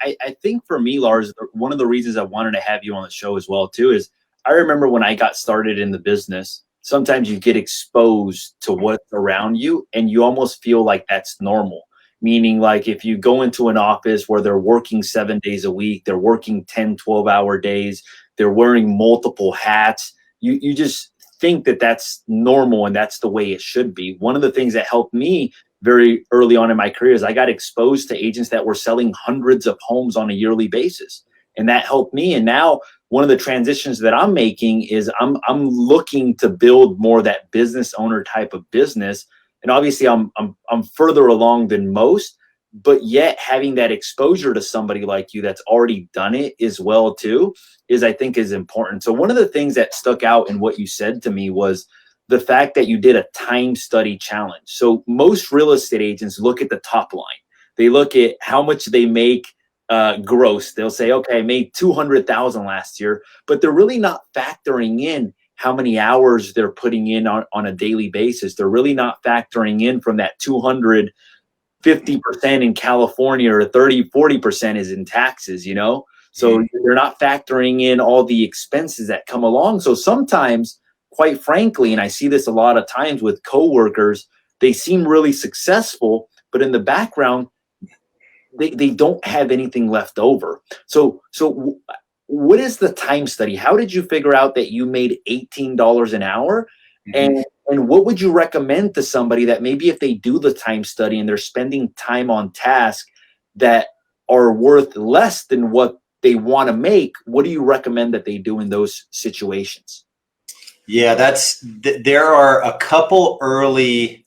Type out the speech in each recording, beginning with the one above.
I think for me, Lars, one of the reasons I wanted to have you on the show as well too is I remember when I got started in the business, sometimes you get exposed to what's around you and you almost feel like that's normal. Meaning like if you go into an office where they're working 7 days a week, they're working 10, 12-hour days, they're wearing multiple hats, you just think that that's normal and that's the way it should be. One of the things that helped me very early on in my career is I got exposed to agents that were selling hundreds of homes on a yearly basis. And that helped me. And now one of the transitions that I'm making is I'm looking to build more that business owner type of business. And obviously I'm further along than most, but yet having that exposure to somebody like you that's already done it as well too is I think is important. So one of the things that stuck out in what you said to me was the fact that you did a time study challenge. So most real estate agents look at the top line. They look at how much they make gross. They'll say, okay, I made 200,000 last year, but they're really not factoring in how many hours they're putting in on a daily basis. They're really not factoring in from that 200, 50% in California or 30, 40% is in taxes, you know? So they're not factoring in all the expenses that come along. So sometimes, quite frankly, and I see this a lot of times with coworkers, they seem really successful, but in the background, they don't have anything left over. So what is the time study? How did you figure out that you made $18 an hour? And what would you recommend to somebody that maybe if they do the time study and they're spending time on task that are worth less than what they want to make, what do you recommend that they do in those situations? Yeah, there are a couple early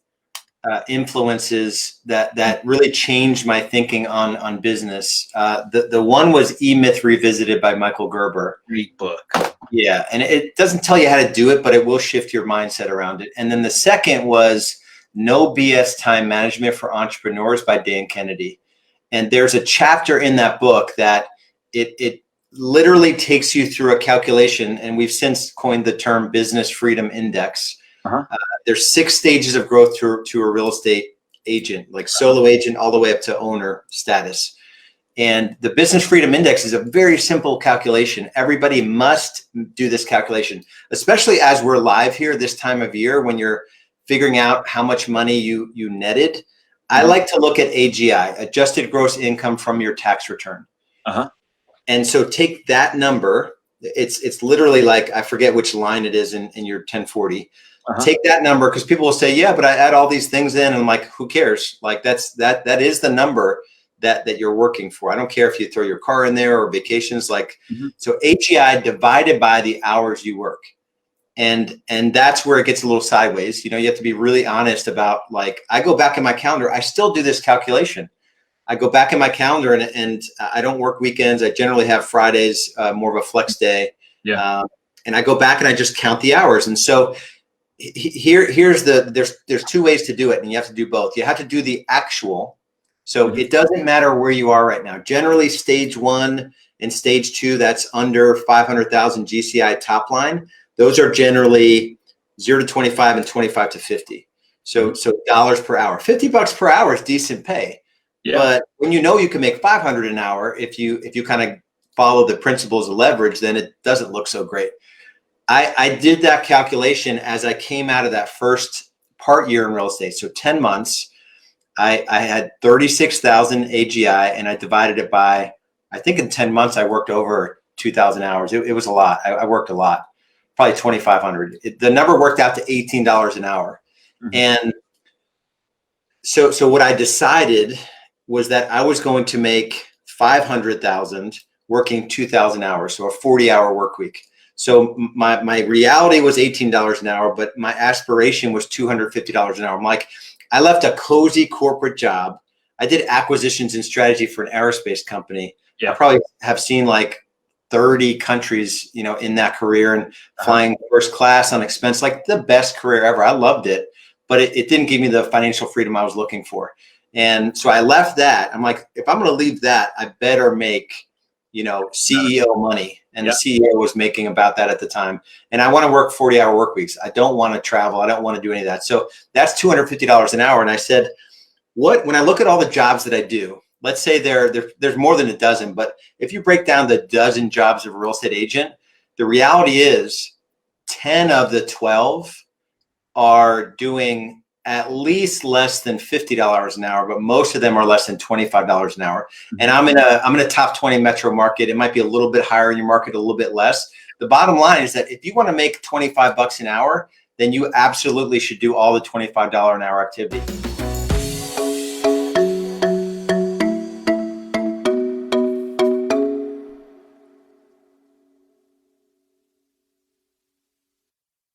influences that really changed my thinking on business. The one was E-Myth Revisited by Michael Gerber. Great book. Yeah, and it doesn't tell you how to do it, but it will shift your mindset around it. And then the second was No BS Time Management for Entrepreneurs by Dan Kennedy. And there's a chapter in that book that it literally takes you through a calculation, and we've since coined the term Business Freedom Index. There's 6 stages of growth to a real estate agent, like solo agent all the way up to owner status. And the Business Freedom Index is a very simple calculation. Everybody must do this calculation, especially as we're live here this time of year when you're figuring out how much money you netted. I like to look at AGI, Adjusted Gross Income from your tax return. And so take that number. It's literally like, I forget which line it is in your 1040. Take that number, because people will say, yeah, but I add all these things in. And I'm like, who cares? Like that is the number that you're working for. I don't care if you throw your car in there or vacations. Like, so AGI divided by the hours you work. And that's where it gets a little sideways. You know, you have to be really honest about, like, I go back in my calendar, I still do this calculation. I go back in my calendar and I don't work weekends. I generally have Fridays, more of a flex day. And I go back and I just count the hours. And so there's 2 ways to do it, and you have to do both. You have to do the actual. So it doesn't matter where you are right now. Generally, stage 1 and stage 2, that's under 500,000 GCI top line. Those are generally 0 to 25 and 25 to 50. So dollars per hour. $50 per hour is decent pay. But when you know you can make 500 an hour, if you kind of follow the principles of leverage, then it doesn't look so great. I did that calculation as I came out of that first part year in real estate. So 10 months, I had 36,000 AGI, and I divided it by, I think in 10 months, I worked over 2,000 hours. It was a lot. I worked a lot, probably 2,500. The number worked out to $18 an hour. And so what I decided was that I was going to make 500,000 working 2,000 hours. So a 40-hour work week. So my reality was $18 an hour, but my aspiration was $250 an hour. I'm like, I left a cozy corporate job. I did acquisitions and strategy for an aerospace company. I probably have seen like 30 countries, you know, in that career, and flying first class on expense, like the best career ever. I loved it, but it didn't give me the financial freedom I was looking for. And so I left that. I'm like, if I'm going to leave that, I better make, you know, CEO money. And the CEO was making about that at the time. And I want to work 40-hour work weeks. I don't want to travel. I don't want to do any of that. So that's $250 an hour. And I said, when I look at all the jobs that I do, let's say there's more than a dozen, but if you break down the dozen jobs of a real estate agent, the reality is 10 of the 12 are doing at least less than $50 an hour, but most of them are less than $25 an hour. And I'm in a top 20 metro market. It might be a little bit higher in your market, a little bit less. The bottom line is that if you want to make $25 an hour, then you absolutely should do all the $25 an hour activity.